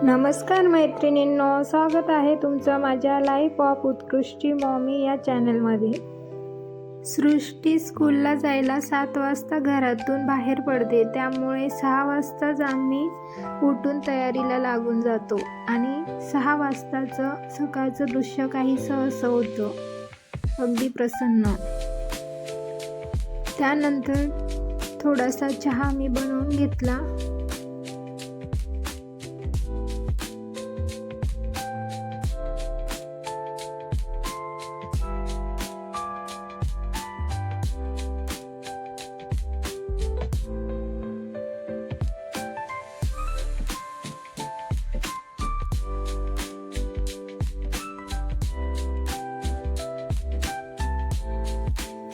नमस्कार मैत्रिणींनो, स्वागत आहे तुमचं माझ्या लाईफ ऑफ उत्कृष्टी मॉमी या चॅनलमध्ये। सृष्टी स्कूलला जायला 7 वाजता घरातून बाहेर पडते, त्यामुळे 6 वाजताच आम्ही उठून तयारीला लागून जातो आणि 6 वाजताचं सकाळचं दृश्य काहीसं असं होतं, अगदी प्रसन्न। त्यानंतर थोडासा चहा मी बनवून घेतला।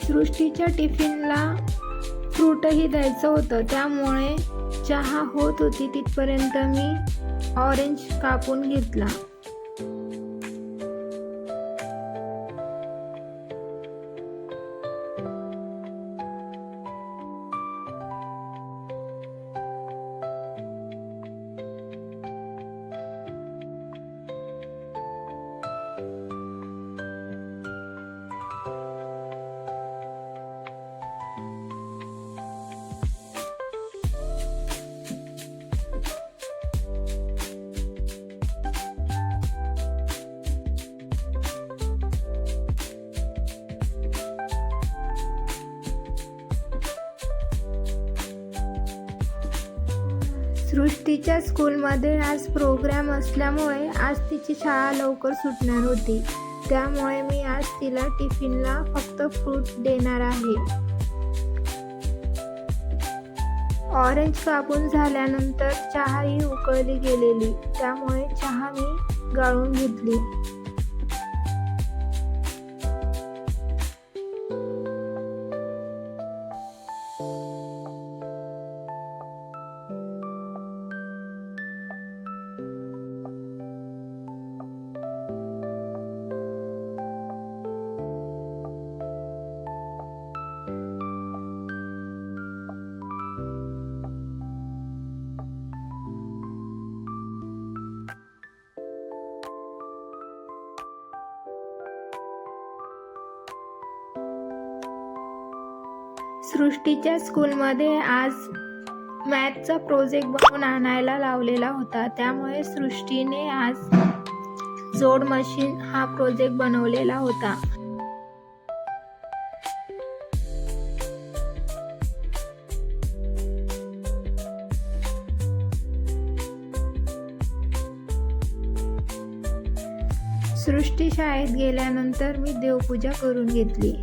सृष्टीच्या टिफिनला फ्रूटही द्यायचं होतं, त्यामुळे चहा होत होती तिथपर्यंत मी ऑरेंज कापून घेतला। सृष्टीच्या स्कूलमध्ये आज प्रोग्राम असल्यामुळे आज तिची शाळा लवकर सुटणार होती, त्यामुळे मी आज तिला टिफिनला फक्त फ्रूट देणार आहे। ऑरेंज कापून झाल्यानंतर चहाही उकळली गेलेली, त्यामुळे चहा मी गाळून घेतली। सृष्टीच्या स्कूलमध्ये आज मॅथचा प्रोजेक्ट बनवून आणायला लावलेला होता, त्यामुळे सृष्टीने आज जोड मशीन हा प्रोजेक्ट बनवलेला होता। सृष्टी शाळेत गेल्यानंतर मी देवपूजा करून घेतली।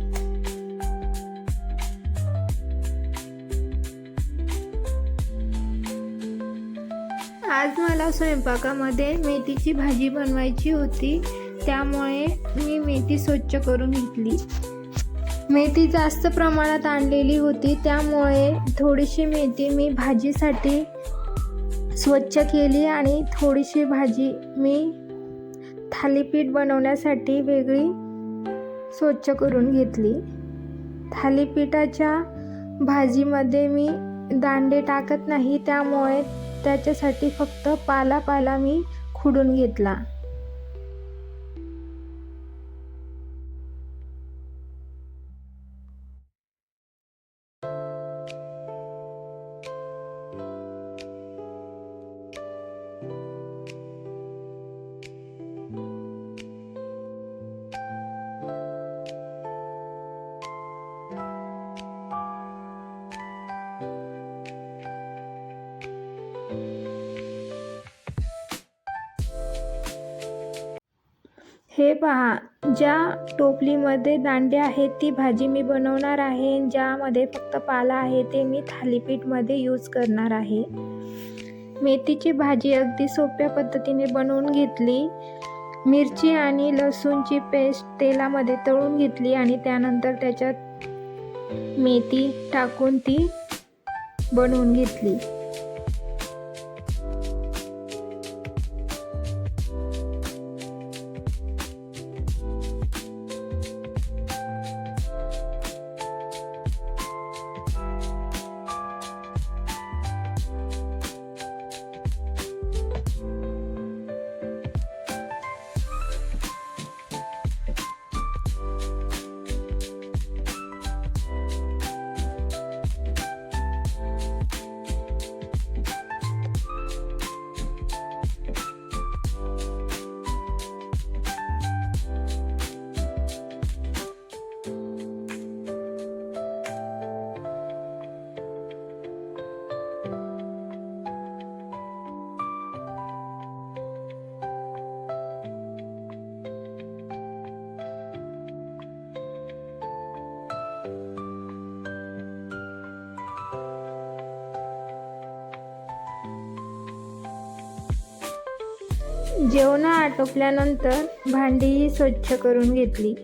आज मला स्वयंपाकामध्ये मेथीची भाजी बनवायची होती, त्यामुळे मी मेथी स्वच्छ करून घेतली। मेथी जास्त प्रमाणात आणलेली होती, त्यामुळे थोडीशी मेथी मी भाजीसाठी स्वच्छ केली आणि थोडीशी भाजी मी थालीपीठ बनवण्यासाठी वेगळी स्वच्छ करून घेतली। थालीपीठाच्या भाजीमध्ये मी दांडे टाकत नाही, त्यामुळे त्याच्यासाठी फक्त पाला मी खुडून घेतला। हे पहा, ज्या टोपलीमध्ये दांडे आहेत ती भाजी मी बनवणार आहे, ज्यामध्ये फक्त पाला आहे ते मी थालीपीठमध्ये यूज करणार आहे। मेथीची भाजी अगदी सोप्या पद्धतीने बनवून घेतली। मिरची आणि लसूणची पेस्ट तेलामध्ये तळून घेतली आणि त्यानंतर त्याच्यात मेथी टाकून ती बनवून घेतली। जेवणं आटोपल्यानंतर भांडीही स्वच्छ करून घेतली.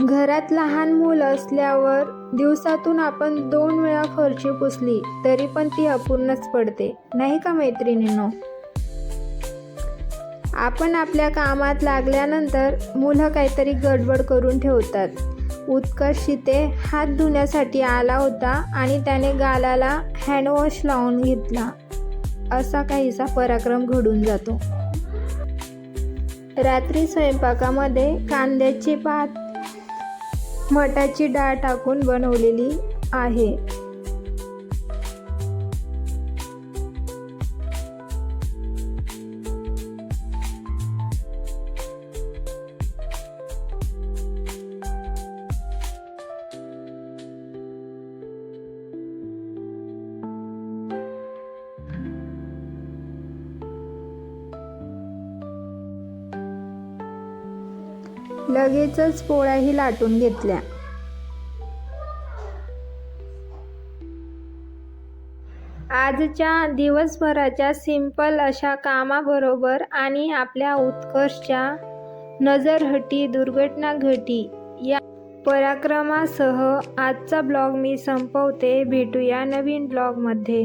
घरात लहान मूल असल्यावर दिवसातून आपण 2 वेळा फरशी पुसली तरी पण ती अपूर्णच पडते, नाही का मैत्रिणींनो? आपण आपल्या कामात लागल्यानंतर मुलं काहीतरी गडबड करून ठेवतात. उत्कर्ष इथे हात धुण्यासाठी आला होता आणि त्याने गालाला हँडवॉश लावून घेतला. असा काहीसा पराक्रम घडून जातो. रात्री स्वयंपाकामध्ये कांद्याची पात मटाची डाळ टाकून बनवलेली आहे. लगेचच पोळ्याही लाटून घेतल्या. आजच्या दिवसभराच्या सिंपल अशा कामाबरोबर आणि आपल्या उत्कर्षच्या नजरहटी दुर्घटना घटी या पराक्रमासह आजचा ब्लॉग मी संपवते. भेटूया नवीन ब्लॉगमध्ये.